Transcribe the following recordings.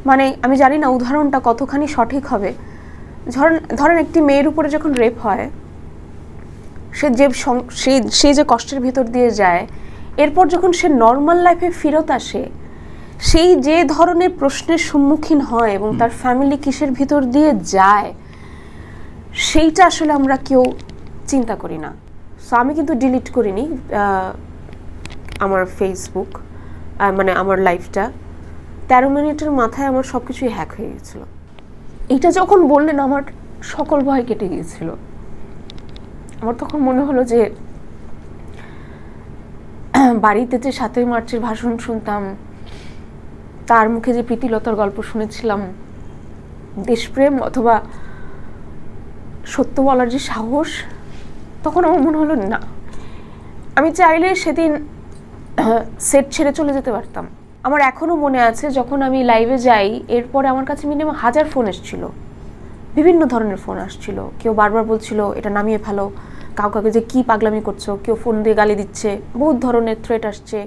মানে আমি জানি না উদাহরণটা কতখানি সঠিক হবে। ধরেন একটি মেয়ের উপরে যখন রেপ হয়, সে যে কষ্টের ভিতর দিয়ে যায়, এরপর যখন সে নর্মাল লাইফে ফেরত আসে, সেই যে ধরনের প্রশ্নের সম্মুখীন হয় এবং তার ফ্যামিলি কিসের ভিতর দিয়ে যায়, সেইটা আসলে আমরা কেউ চিন্তা করি না। সো আমি কিন্তু ডিলিট করিনি আমার ফেসবুক, মানে আমার লাইফটা। 13 মিনিটের মাথায় আমার সব কিছুই হ্যাক হয়ে গেছিল। এটা যখন বললেন আমার সকল ভয় কেটে গিয়েছিল। আমার তখন মনে হলো যে বাড়িতে যে 7ই মার্চের ভাষণ শুনতাম, তার মুখে যে প্রীতিলতার গল্প শুনেছিলাম, দেশপ্রেম অথবা সত্য বলার যে সাহস, তখন আমার মনে হলো না, আমি চাইলে সেদিন সেট ছেড়ে চলে যেতে পারতাম। আমার এখনো মনে আছে যখন আমি লাইভে যাই, এরপরে আমার কাছে মিনিমাম 1000 ফোন এসেছিল, বিভিন্ন ধরনের ফোন আসছিল। কেউ বারবার বলছিল এটা নামিয়ে ফেলো, কাউকে যে কি পাগলামি করছো, কেউ ফোন দিয়ে গালি দিচ্ছে, বহুত ধরনের থ্রেট আসছে।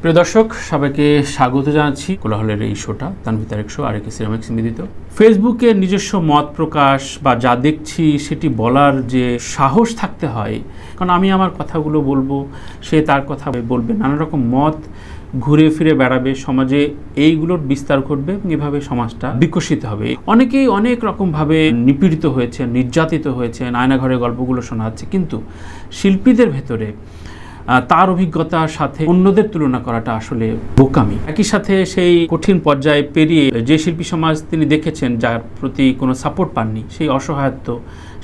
প্রিয় দর্শক, সবাইকে স্বাগত জানাচ্ছি কোলাহলের এই শোটা, তানভীর তারেক শো, আরেকে সিরামিক্স নিবেদিত। ফেসবুকে নিজস্ব মত প্রকাশ বা যা দেখছি সেটি বলার যে সাহস থাকতে হয়, কারণ আমি আমার কথাগুলো বলবো, সে তার কথা বলবে, নানা রকম মত ঘুরে ফিরে বেড়াবে, সমাজে এইগুলোর বিস্তার ঘটবে, এভাবে সমাজটা বিকশিত হবে। অনেকেই অনেক রকমভাবে নিপীড়িত হয়েছে, নির্যাতিত হয়েছে, আয়নাঘরের গল্পগুলো শোনা যাচ্ছে, কিন্তু শিল্পীদের ভেতরে তার অভিজ্ঞতার সাথে অন্যদের তুলনা করাটা আসলে বোকামি। একই সাথে সেই কঠিন পর্যায়ে পেরিয়ে যে শিল্পী সমাজ তিনি দেখেছেন, যার প্রতি কোনো সাপোর্ট পাননি, সেই অসহায়ত্ব,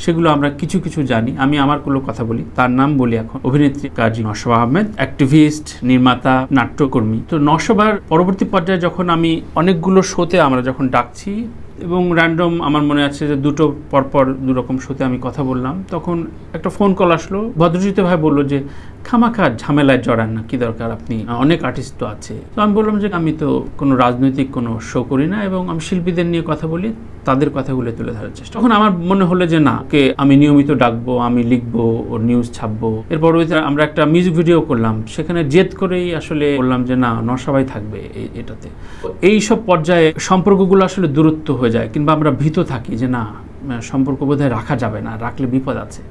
সেগুলো আমরা কিছু কিছু জানি। আমি আমার কোনো কথা বলি, তার নাম বলি এখন, অভিনেত্রী কাজী নওশাবা আহমেদ, অ্যাক্টিভিস্ট, নির্মাতা, নাট্যকর্মী। তো নওশাবার পরবর্তী পর্যায়ে যখন আমি অনেকগুলো শোতে আমরা যখন ডাকছি এবং র্যান্ডম, আমার মনে আছে যে দুটো পরপর দুরকম শোতে আমি কথা বললাম, তখন একটা ফোন কল আসলো, ভদ্রজিত ভাই বললো যে খামাখা ঝামেলায় জড়ান না, কি দরকার, আপনি অনেক আর্টিস্ট তো আছে। তো আমি বললাম যে আমি তো কোনো রাজনৈতিক কোনো শো করি না এবং আমি শিল্পীদের নিয়ে কথা বলি, তাদের কথাগুলো তুলে ধরার চেষ্টা। তখন আমার মনে হলো যে না, কে আমি নিয়মিত ডাকবো, আমি লিখবো, ওর নিউজ ছাপবো। এর পরবর্তীতে আমরা একটা মিউজিক ভিডিও করলাম, সেখানে জেদ করেই আসলে বললাম যে না, নওশাবাই থাকবে এটাতে। এই সব পর্যায়ে সম্পর্কগুলো আসলে দূরত্ব হয়ে যায়, কিংবা আমরা ভীত থাকি যে না, সম্পর্ক বোধহয় রাখা যাবে না, রাখলে বিপদ আছে।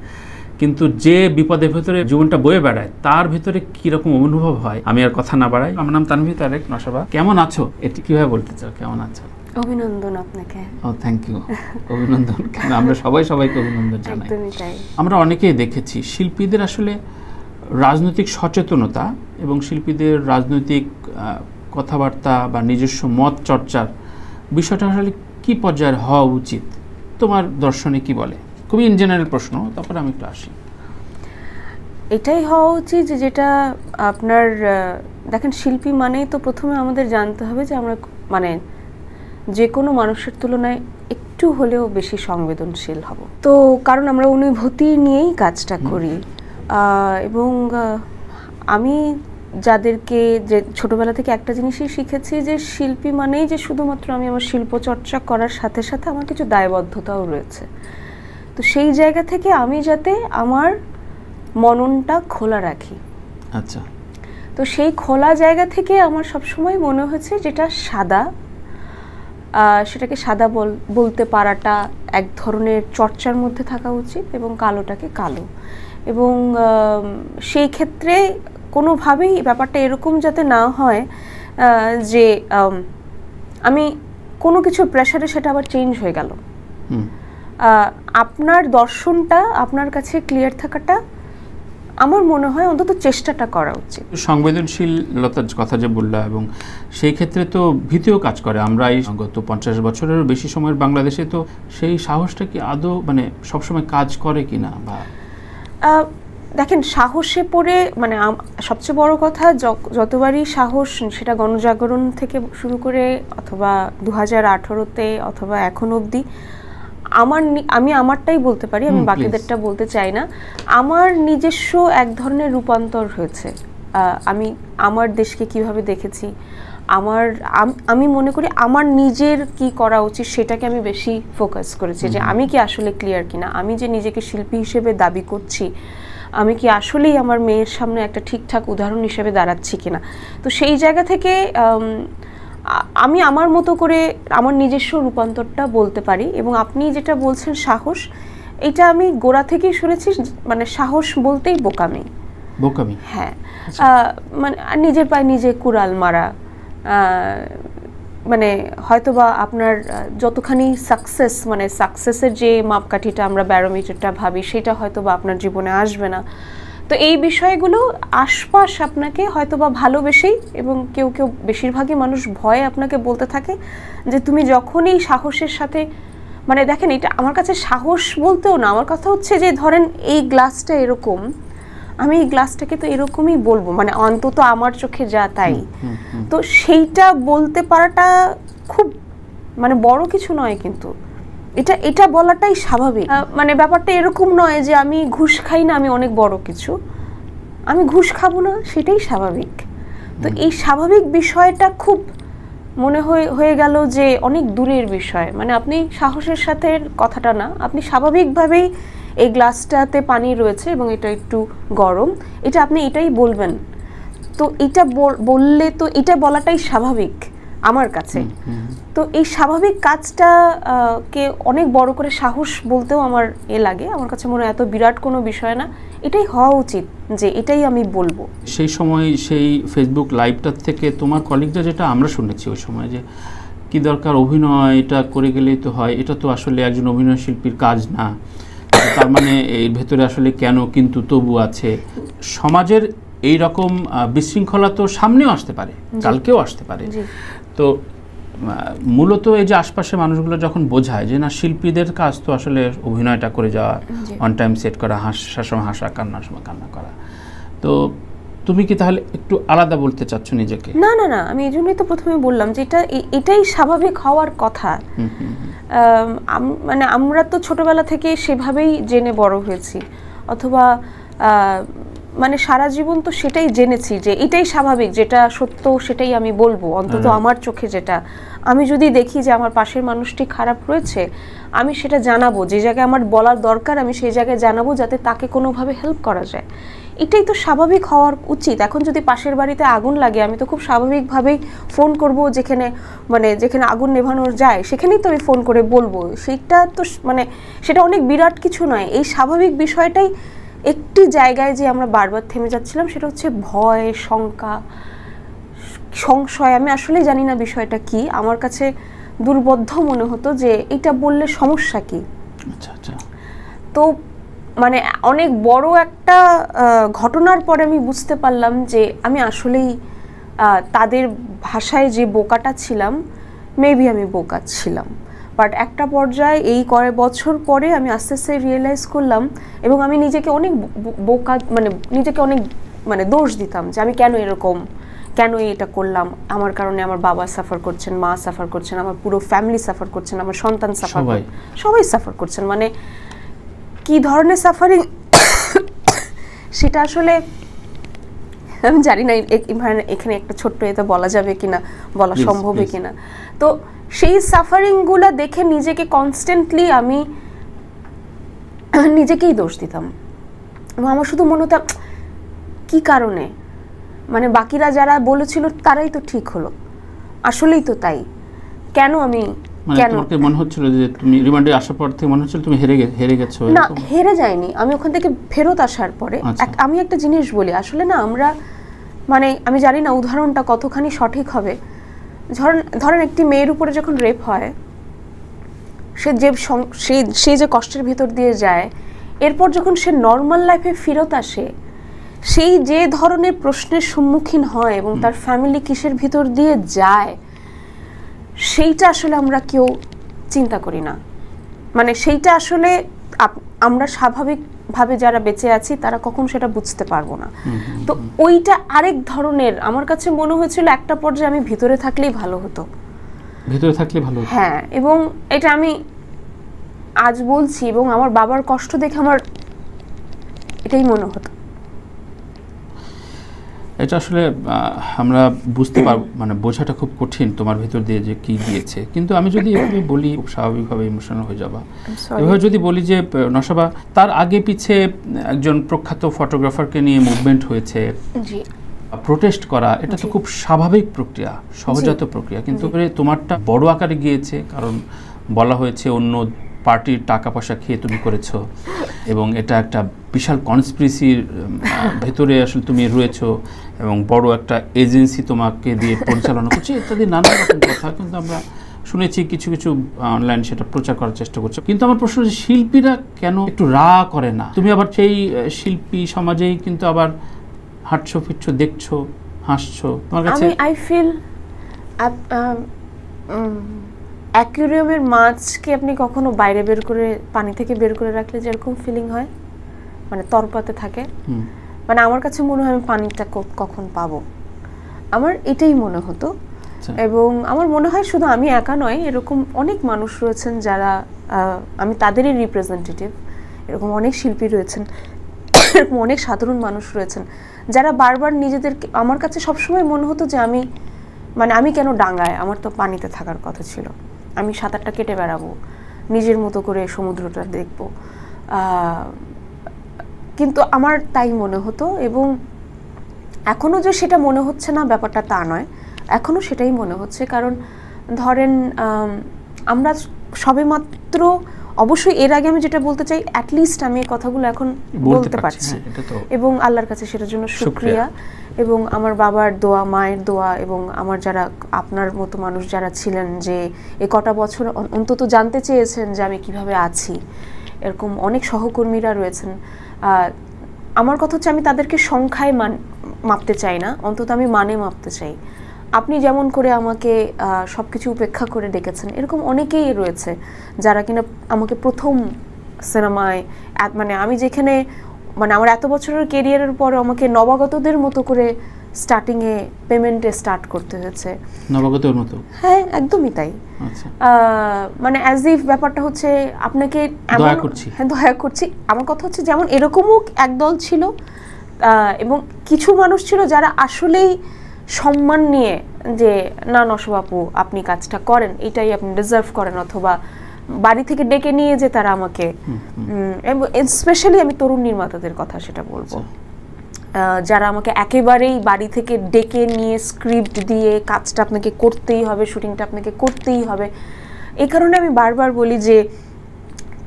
কিন্তু যে বিপদের ভেতরে জীবনটা বয়ে বেড়ায়, তার ভেতরে কিরকম অনুভব হয়, আমি আর কথা না বাড়াই। আমার নাম তানভীর তারেক। নওশাবা, কেমন আছো? এটি কিভাবে বলতে চাও, কেমন আছো? অভিনন্দন আপনাকে। ও থ্যাংক ইউ। অভিনন্দন কেন, আমরা সবাইকে অভিনন্দন জানাই। আমরা অনেকেই দেখেছি শিল্পীদের আসলে রাজনৈতিক সচেতনতা এবং শিল্পীদের রাজনৈতিক কথাবার্তা বা নিজস্ব মত চর্চার বিষয়টা আসলে কি পর্যায়ের হওয়া উচিত, তোমার দর্শনে কি বলে? খুবই ইন জেনারেল প্রশ্ন, তারপরে আমি একটু আসি। এটাই হওয়া উচিত যে যেটা আপনার, দেখেন, শিল্পী মানেই তো প্রথমে আমাদের জানতে হবে যে আমরা মানে যে কোনো মানুষের তুলনায় একটু হলেও বেশি সংবেদনশীল হব। তো কারণ আমরা অনুভূতি নিয়েই কাজটা করি। এবং আমি যাদেরকে যে ছোটবেলা থেকে একটা জিনিসই শিখেছি, যে শিল্পী মানেই যে শুধুমাত্র আমি আমার শিল্প চর্চা করার সাথে সাথে আমার কিছু দায়বদ্ধতাও রয়েছে। তো সেই জায়গা থেকে আমি যাতে আমার মননটা খোলা রাখি। আচ্ছা। তো সেই খোলা জায়গা থেকে আমার সবসময় মনে হয়েছে যেটা সাদা, সেটাকে সাদা বলতে পারাটা এক ধরনের চর্চার মধ্যে থাকা উচিত, এবং কালোটাকে কালো। এবং সেই ক্ষেত্রে কোনোভাবেই ব্যাপারটা এরকম যাতে না হয় যে আমি কোনো কিছুর প্রেশারে সেটা আবার চেঞ্জ হয়ে গেল। আপনার দর্শনটা আপনার কাছে ক্লিয়ার থাকাটা আমার মনে হয় অন্তত চেষ্টাটা করা উচিত। সংবেদনশীলতার কথা যে বললা, এবং সেই ক্ষেত্রে তো ভীতিও কাজ করে। আমরা এই গত 50 বছরেরও বেশি সময়ের বাংলাদেশে তো সেই সাহসটা কি আদৌ মানে সবসময় কাজ করে কিনা? বা দেখেন, সাহসে পড়ে মানে সবচেয়ে বড় কথা, যতবারই সাহস, সেটা গণজাগরণ থেকে শুরু করে অথবা 2018-তে অথবা এখন অবধি, আমি আমারটাই বলতে পারি, আমি বাকিদেরটা বলতে চাই না। আমার নিজস্ব এক ধরনের রূপান্তর হয়েছে। আমি আমার দেশকে কিভাবে দেখেছি, আমি মনে করি আমার নিজের কি করা উচিত সেটাকে আমি বেশি ফোকাস করেছি, যে আমি কি আসলে ক্লিয়ার কিনা, আমি যে নিজেকে শিল্পী হিসেবে দাবি করছি আমি কি আসলেই আমার মেয়ের সামনে একটা ঠিকঠাক উদাহরণ হিসেবে দাঁড়াচ্ছি কিনা। তো সেই জায়গা থেকে আমি আমার মতো করে আমার নিজস্ব রূপান্তরটা বলতে পারি। এবং আপনি যেটা বলছেন সাহস, এটা আমি গোড়া থেকেই শুনেছি, মানে সাহস বলতেই বোকামি। বোকামি, হ্যাঁ, মানে নিজের পায়ে নিজে কুড়াল মারা, মানে হয়তোবা আপনার যতখানি সাকসেস, মানে সাকসেসের যে মাপকাঠিটা আমরা ব্যারোমিটারটা ভাবি, সেটা হয়তোবা আপনার জীবনে আসবে না। তো এই বিষয়গুলো আশপাশ আপনাকে হয়তোবা ভালোবেসেই, এবং কেউ কেউ, বেশিরভাগই মানুষ ভয়ে আপনাকে বলতে থাকে যে তুমি যখনই সাহসের সাথে, মানে দেখেন এটা আমার কাছে সাহস বলতেও না, আমার কথা হচ্ছে যে ধরেন এই গ্লাসটা এরকম, আমি এই গ্লাসটাকে তো এরকমই বলবো, মানে অন্তত আমার চোখে যা তাই। তো সেইটা বলতে পারাটা খুব মানে বড় কিছু নয়, কিন্তু এটা বলাটাই স্বাভাবিক। মানে ব্যাপারটা এরকম নয় যে আমি ঘুষ খাই না, আমি অনেক বড় কিছু, আমি ঘুষ খাবো না, সেটাই স্বাভাবিক। তো এই স্বাভাবিক বিষয়টা খুব মনে হয়ে গেল যে অনেক দূরের বিষয়। মানে আপনি সাহসের সাথে কথাটা না, আপনি স্বাভাবিকভাবেই এই গ্লাসটাতে পানি রয়েছে এবং এটা একটু গরম, এটা আপনি এটাই বলবেন। তো এটা বললে তো এটা বলাটাই স্বাভাবিক আমার কাছে। তো এই স্বাভাবিক কাজটা কে অনেক বড় করে সাহস বলতেও আমার লাগে। আমার কাছে মনে হয় এত বিরাট কোনো বিষয় না, এটাই হওয়া উচিত যে এটাই আমি বলবো। সেই সময় সেই ফেসবুক লাইভটার থেকে তোমার কলিগরা যেটা আমরা শুনেছি ওই সময়, যে কি দরকার অভিনয়, এটা করে গেলেই তো হয়, এটা তো আসলে একজন অভিনয় শিল্পীর কাজ না, তার মানে এর ভেতরে আসলে কেন কিন্তু তবু আছে। সমাজের এই রকম বিশৃঙ্খলা তো সামনেও আসতে পারে, কালকেও আসতে পারে। তো মূলত এই যে আশপাশের মানুষগুলো যখন বোঝায় যে না, শিল্পীদের কাজ তো আসলে অভিনয়টা করে যাওয়া, অন টাইম সেট করা, হাসার সময় হাসা, কান্নার সময় কান্না করা, তো তুমি কি তাহলে একটু আলাদা বলতে চাচ্ছ নিজেকে? না না না, আমি এই জন্যই তো প্রথমে বললাম যে এটাই স্বাভাবিক হওয়ার কথা। মানে আমরা তো ছোটবেলা থেকে সেভাবেই জেনে বড় হয়েছি, অথবা মানে সারা জীবন তো সেটাই জেনেছি যে এটাই স্বাভাবিক, যেটা সত্য সেটাই আমি বলবো, অন্তত আমার চোখে যেটা। আমি যদি দেখি যে আমার পাশের মানুষটি খারাপ রয়েছে, আমি সেটা জানাবো, যে জায়গায় আমার বলার দরকার আমি সেই জায়গায় জানাবো, যাতে তাকে কোনোভাবে হেল্প করা যায়। এটাই তো স্বাভাবিক হওয়ার উচিত। এখন যদি পাশের বাড়িতে আগুন লাগে, আমি তো খুব স্বাভাবিকভাবেই ফোন করব, যেখানে আগুন নেভানোর যায় সেখানেই তো আমি ফোন করে বলবো। সেটা তো মানে সেটা অনেক বিরাট কিছু নয়। এই স্বাভাবিক বিষয়টাই একটি জায়গায় যে আমরা বারবার থেমে যাচ্ছিলাম, সেটা হচ্ছে ভয়, শঙ্কা, সংশয়। আমি আসলে জানি না বিষয়টা কি, আমার কাছে দুর্বোধ্য মনে হতো যে এটা বললে সমস্যা কি। তো মানে অনেক বড় একটা ঘটনার পরে আমি বুঝতে পারলাম যে আমি আসলেই তাদের ভাষায় যে বোকাটা ছিলাম, মেবি আমি বোকা ছিলাম। বাট একটা পর্যায়ে এই কয়েক বছর পরে আমি আস্তে আস্তে রিয়েলাইজ করলাম, এবং আমি নিজেকে অনেক বোকা, মানে নিজেকে অনেক দোষ দিতাম যে আমি কেন এটা করলাম, আমার কারণে আমার বাবা সাফার করছেন, মা সাফার করছেন, আমার পুরো ফ্যামিলি সাফার করছেন, আমার সন্তান সাফার করছেন, সবাই সাফার করছেন। মানে কি ধরনের সাফারিং সেটা আসলে আমি জানি না এখানে একটা ছোট্ট এটা বলা যাবে কিনা, বলা সম্ভব কিনা। তো সেই সাফারিংগুলো দেখে নিজেকে কনস্ট্যান্টলি আমি নিজেকেই দোষ দিতাম, এবং আমার শুধু মনে হতো কি কারণে, মানে বাকিরা যারা বলেছিল তারাই তো ঠিক হলো, আসলেই তো তাই, কেন আমি তোমাকে মনে হচ্ছিল যে তুমি রিমান্ডে আসার পর থেকে মনে হচ্ছিল তুমি হেরে গেছো? না, হেরে যাইনি আমি। ওখান থেকে ফেরত আসার পরে আমি একটা জিনিস বলি, আসলে না আমরা, মানে আমি জানি না উদাহরণটা কতখানি সঠিক হবে। ধরেন একটি মেয়ের উপরে যখন রেপ হয়, সে যে কষ্টের ভিতর দিয়ে যায়, এরপর যখন সে নর্মাল লাইফে ফেরত আসে, সেই যে ধরনের প্রশ্নের সম্মুখীন হয় এবং তার ফ্যামিলি কিসের ভিতর দিয়ে যায়, সেইটা আসলে আমরা কেউ চিন্তা করি না। মানে সেইটা আসলে আমরা স্বাভাবিকভাবে যারা বেঁচে আছি তারা কখন সেটা বুঝতে পারবো না। তো ওইটা আরেক ধরনের, আমার কাছে মনে হয়েছিল একটা পর্যায়ে আমি ভিতরে থাকলেই ভালো হতো, হ্যাঁ। এবং এটা আমি আজ বলছি, এবং আমার বাবার কষ্ট দেখে আমার এটাই মনে হতো। এটা আসলে আমরা বুঝতে পারবো, মানে বোঝাটা খুব কঠিন তোমার ভেতর দিয়ে যে কি গিয়েছে। কিন্তু আমি যদি এভাবে বলি, খুব স্বাভাবিকভাবে ইমোশনাল হয়ে যাবা, এভাবে যদি বলি যে নশাবা তার আগে পিছে একজন প্রখ্যাত ফটোগ্রাফারকে নিয়ে মুভমেন্ট হয়েছে, প্রোটেস্ট করা, এটা তো খুব স্বাভাবিক প্রক্রিয়া, সহজাত প্রক্রিয়া। কিন্তু তোমারটা বড় আকারে গিয়েছে, কারণ বলা হয়েছে অন্য পার্টির টাকা পয়সা খেয়ে তুমি করেছো এবং এটা একটা বিশাল কনস্পিরেসির ভেতরে আসলে তুমি রয়েছো এবং বড় একটা এজেন্সি তোমাকে দিয়ে পরিচালনা করছে ইত্যাদি নানা রকম কথা কিন্তু আমরা শুনেছি, কিছু কিছু অনলাইন সেটা প্রচার করার চেষ্টা করছো। কিন্তু আমার প্রশ্ন হচ্ছে শিল্পীরা কেন একটু করে না? তুমি আবার সেই শিল্পী সমাজেই কিন্তু আবার হাঁটছো ফিরছো, দেখছো, হাসছো, তোমার কাছে আই ফিল অ্যাকুয়ারিয়ামের মাছকে আপনি কখনো বাইরে বের করে পানি থেকে বের করে রাখলে যেরকম ফিলিং হয়, মানে তরপাতে থাকে, মানে আমার কাছে মনে হয় আমি পানিটা কখন পাবো, আমার এটাই মনে হতো। এবং আমার মনে হয় শুধু আমি একা নয়, এরকম অনেক মানুষ রয়েছেন যারা, আমি তাদেরই রিপ্রেজেন্টেটিভ, এরকম অনেক শিল্পী রয়েছেন, এরকম অনেক সাধারণ মানুষ রয়েছেন যারা বারবার নিজেদেরকে, আমার কাছে সবসময় মনে হতো যে আমি কেন ডাঙায়, আমার তো পানিতে থাকার কথা ছিল, আমি সাঁতারটা কেটে বেড়াবো, নিজের মতো করে সমুদ্রটা দেখবো, কিন্তু আমার তাই মনে হতো। এবং এখনও যে সেটা মনে হচ্ছে না ব্যাপারটা তা নয়, এখনও সেটাই মনে হচ্ছে। কারণ ধরেন আমরা সবেমাত্র, অবশ্যই এর আগে আমি যেটা বলতে চাই, অ্যাটলিস্ট আমি এই কথাগুলো এখন বলতে পারছি এবং আল্লাহর কাছে সেটার জন্য শুকরিয়া। এবং আমার বাবার দোয়া, মায়ের দোয়া এবং আমার যারা আপনার মতো মানুষ যারা ছিলেন, যে এ কটা বছর অন্তত জানতে চেয়েছেন যে আমি কিভাবে আছি, এরকম অনেক সহকর্মীরা রয়েছেন। আমার কথা হচ্ছে আমি তাদেরকে সংখ্যায় মাপতে চাই না, অন্তত আমি মানে মাপতে চাই। আপনি যেমন করে আমাকে সব কিছু উপেক্ষা করে ডেকেছেন, এরকম অনেকেই রয়েছে যারা কিনা আমাকে প্রথম সিনেমায়, মানে আমি যেখানে, মানে আমার এত বছরের কেরিয়ারের পরে আমাকে নবাগতদের মতো করে স্টার্টিংয়ে পেমেন্টে স্টার্ট করতে হয়েছে। নবাগতের মতো? হ্যাঁ, একদমই তাই। মানে অ্যাজ ইফ ব্যাপারটা হচ্ছে আপনাকে দয়া করছি, হ্যাঁ দয়া করছি। আমার কথা হচ্ছে যেমন এরকমও একদল ছিল এবং কিছু মানুষ ছিল যারা আসলেই সম্মান নিয়ে, যে না নশাব আপু আপনি কাজটা করেন, এটাই আপনি ডিজার্ভ করেন, অথবা বাড়ি থেকে ডেকে নিয়ে যে তারা আমাকে, স্পেশালি আমি তরুণ নির্মাতাদের কথা সেটা বলবো, যারা আমাকে একেবারেই বাড়ি থেকে ডেকে নিয়ে স্ক্রিপ্ট দিয়ে কাজটা আপনাকে করতেই হবে, শুটিংটা আপনাকে করতেই হবে। এই কারণে আমি বারবার বলি যে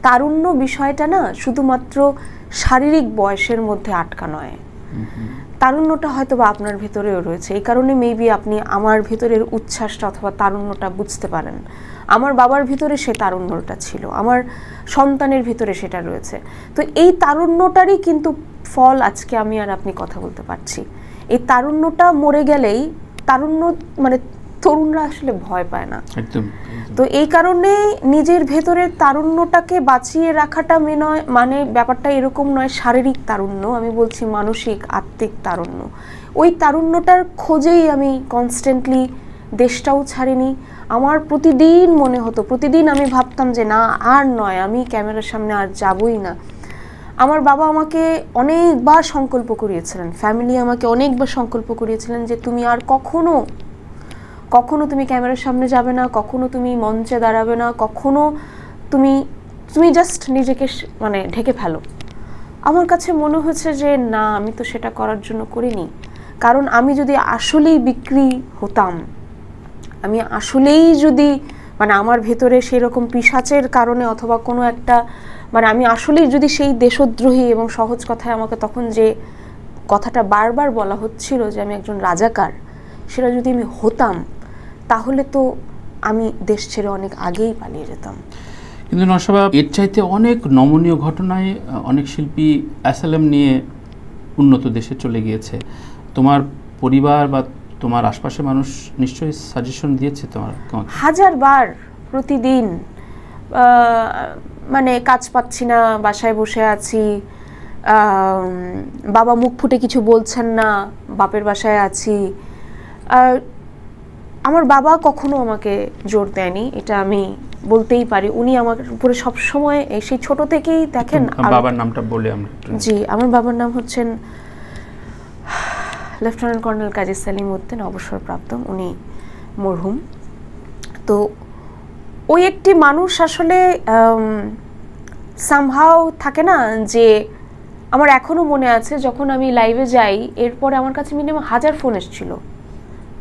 তারুণ্য বিষয়টা না শুধুমাত্র শারীরিক বয়সের মধ্যে আটকা নয়, তারুণ্যটা হয়তো বা আপনার ভেতরেও রয়েছে। এই কারণে মেবি আপনি আমার ভেতরের উচ্ছ্বাসটা অথবা তারুণ্যটা বুঝতে পারেন। আমার বাবার ভিতরে সে তারুণ্যটা ছিল, আমার সন্তানের ভিতরে সেটা রয়েছে। তো এই তারুণ্যটারই কিন্তু ফল আজকে আমি আর আপনি কথা বলতে পারছি। এই তারুণ্যটা মরে গেলেই, তারুণ্য মানে তরুণরা আসলে ভয় পায় না। তো এই কারণে নিজের ভেতরের তারুণ্যটাকে বাঁচিয়ে রাখাটা মানে ব্যাপারটা এরকম নয় শারীরিক তারুণ্য, আমি বলছি মানসিক আত্মিক তারুণ্য। ওই তারুণ্যটার খোঁজেই আমি কনস্ট্যান্টলি দেশটাও ছাড়িনি। আমার প্রতিদিন মনে হতো, প্রতিদিন আমি ভাবতাম যে না আর নয়, আমি ক্যামেরার সামনে আর যাবই না। আমার বাবা আমাকে অনেকবার সংকল্প করিয়েছিলেন, ফ্যামিলি আমাকে অনেকবার সংকল্প করিয়েছিলেন যে তুমি আর কখনো তুমি ক্যামেরার সামনে যাবে না, কখনো তুমি মঞ্চে দাঁড়াবে না, কখনো তুমি জাস্ট নিজেকে মানে ঢেকে ফেলো। আমার কাছে মনে হয়েছে যে না, আমি তো সেটা করার জন্য করিনি। কারণ আমি যদি আসলেই বিক্রি হতাম, আমি আসলেই যদি মানে আমার ভেতরে সেই রকম পিশাচের কারণে অথবা কোনো একটা মানে আমি আসলেই যদি সেই দেশদ্রোহী, এবং সহজ কথায় আমাকে তখন যে কথাটা বারবার বলা হচ্ছিল যে আমি একজন রাজাকার, সেটা যদি আমি হতাম তাহলে তো আমি দেশ ছেড়ে অনেক আগেই পালিয়ে যেতাম। কিন্তু নশাবা এর চাইতে অনেক নমনীয় ঘটনায় অনেক শিল্পী অ্যাসাইলাম নিয়ে উন্নত দেশে চলে গিয়েছে। তোমার পরিবার বা তোমার আশপাশের মানুষ নিশ্চয়ই সাজেশন দিয়েছে তোমার? হাজারবার, প্রতিদিন, মানে কাজ পাচ্ছি না, বাসায় বসে আছি, বাবা মুখ ফুটে কিছু বলছেন না, বাপের বাসায় আছি। আমার বাবা কখনো আমাকে জোর দেয়নি, এটা আমি বলতেই পারি। উনি আমার উপরে সবসময় সেই ছোট থেকেই দেখেন। বাবার নামটা বলে আমরা। জি, আমার বাবার নাম হচ্ছেন লেফটেন্যান্ট কর্নেল কাজী সেলিম উদ্দিন, অবসরপ্রাপ্ত, উনি মরহুম। তো ওই একটি মানুষ আসলে সামহাও থাকে না, যে আমার এখনও মনে আছে যখন আমি লাইভে যাই, এরপরে আমার কাছে মিনিমাম 1000 ফোন এসেছিল,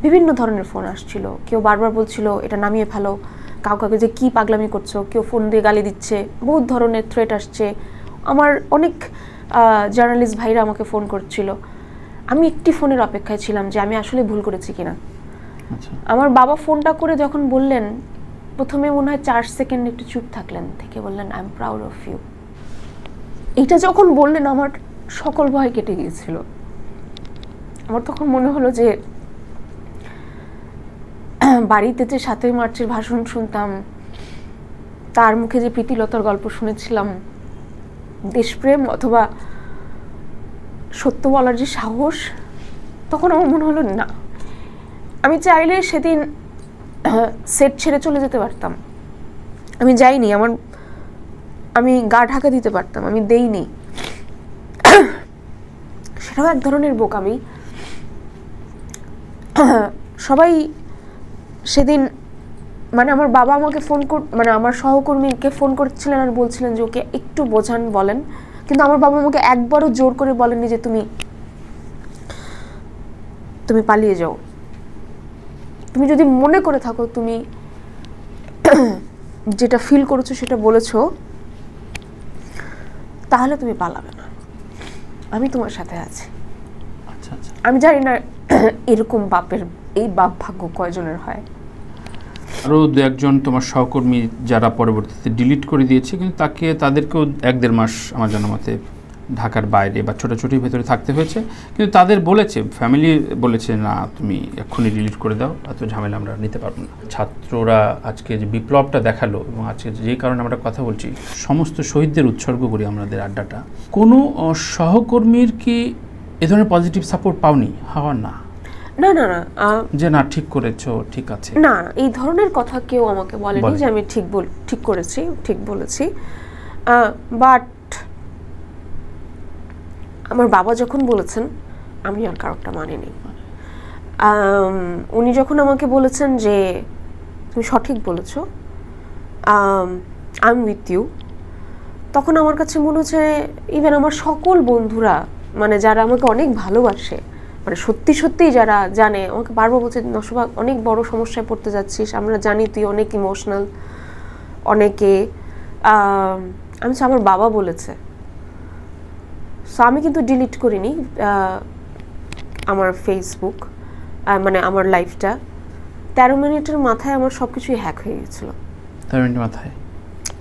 বিভিন্ন ধরনের ফোন আসছিল। কেউ বারবার বলছিল এটা নামিয়ে ফেলো, কাউকে যে কী পাগলামি করছো, কেউ ফোন দিয়ে গালি দিচ্ছে, বহুত ধরনের থ্রেট আসছে। আমার অনেক জার্নালিস্ট ভাইরা আমাকে ফোন করছিল। আমি একটি ফোনের অপেক্ষায় ছিলাম যে আমি আসলে ভুল করেছি কিনা। আমার বাবা ফোনটা করে যখন বললেন, প্রথমে মনে হয় 4 সেকেন্ড একটু চুপ থাকলেন, থেকে বললেন I am proud of you. এইটা যখন বললেন আমার সকল ভয় কেটে গিয়েছিল। আমার তখন মনে হলো যে বাড়িতে যে 7ই মার্চের ভাষণ শুনতাম, তার মুখে যে প্রীতিলতার গল্প শুনেছিলাম, দেশপ্রেম অথবা সত্য বলার যে সাহস, তখন আমার মনে হলো না, আমি চাইলে সেদিন সেট ছেড়ে চলে যেতে পারতাম। আমি যাইনি, আমি গা ঢাকা দিতে পারতাম, আমি দেইনি। সেটাও এক ধরনের বোকামি। সবাই সেদিন, মানে আমার বাবা আমাকে মানে আমার সহকর্মীকে ফোন করছিলেন আর বলছিলেন যে ওকে একটু বোঝান, বলেন, কিন্তু আমার বাবা আমাকে একবারও জোর করে বলেননি যে তুমি পালিয়ে যাও, তুমি যদি মনে করে থাকো তুমি যেটা ফিল করেছো সেটা বলেছো, তাহলে তুমি পালাবে না, আমি তোমার সাথে আছি। আমি জানি না এরকম এই বাপ ভাগ্য কয়জনের হয়। আরও 2-1জন তোমার সহকর্মী যারা পরবর্তীতে ডিলিট করে দিয়েছে, কিন্তু তাদেরকেও 1-1.5 মাস আমার জানা মতে ঢাকার বাইরে বা ছোটাছুটির ভেতরে থাকতে হয়েছে। কিন্তু তাদের ফ্যামিলি বলেছে না, তুমি এক্ষুনি ডিলিট করে দাও, এত ঝামেলা আমরা নিতে পারবো না। ছাত্ররা আজকে যে বিপ্লবটা দেখালো, এবং আজকে যে কারণে আমরা কথা বলছি, সমস্ত শহীদদের উৎসর্গ করি আমাদের আড্ডাটা, কোনো সহকর্মীর কি এ ধরনের পজিটিভ সাপোর্ট পাওনি? হওয়ার না না না না যে না ঠিক করেছো, ঠিক আছে, না, এই ধরনের কথা কেউ আমাকে বলেনি যে আমি ঠিক করেছি, ঠিক বলেছি। বাট আমার বাবা যখন বলেছেন, আমি আর কারোরটা মানিনি। উনি যখন আমাকে বলেছেন যে তুমি সঠিক বলেছো, আই এম উইথ ইউ, তখন আমার কাছে মনে হচ্ছে ইভেন আমার সকল বন্ধুরা, মানে যারা আমাকে অনেক ভালোবাসে, মানে সত্যি সত্যিই যারা জানে, আমাকে বারবার বলছে নশোবা অনেক বড় সমস্যায় পড়তে যাচ্ছিস, আমরা জানি তুই অনেক ইমোশনাল। অনেকে আমি আমার বাবা বলেছে, সো আমি কিন্তু ডিলিট করিনি আমার ফেসবুক, মানে আমার লাইফটা। 13 মিনিটের মাথায় আমার সব কিছুই হ্যাক হয়ে গেছিলো, 13 মিনিটের মাথায়,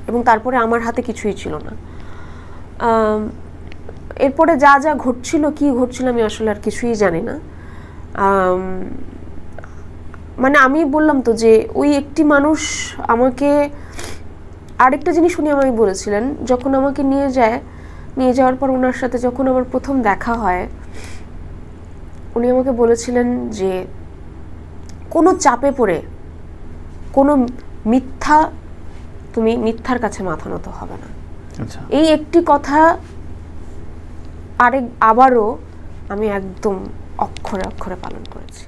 এবং তারপরে আমার হাতে কিছুই ছিল না। এরপরে যা যা ঘটছিল, কি ঘটছিল, আমি আসলে আর কিছুই জানি না। মানে আমি বললাম তো যে ওই একটি মানুষ আমাকে আরেকটা জিনিস উনি আমাকে বলেছিলেন, যখন আমাকে নিয়ে যাওয়ার পর ওনার সাথে যখন আমার প্রথম দেখা হয়, উনি আমাকে বলেছিলেন যে কোনো চাপে পড়ে কোনো মিথ্যার কাছে মাথা নত হবে না। এই একটি কথা আবারও আমি একদম অক্ষরে অক্ষরে পালন করেছি।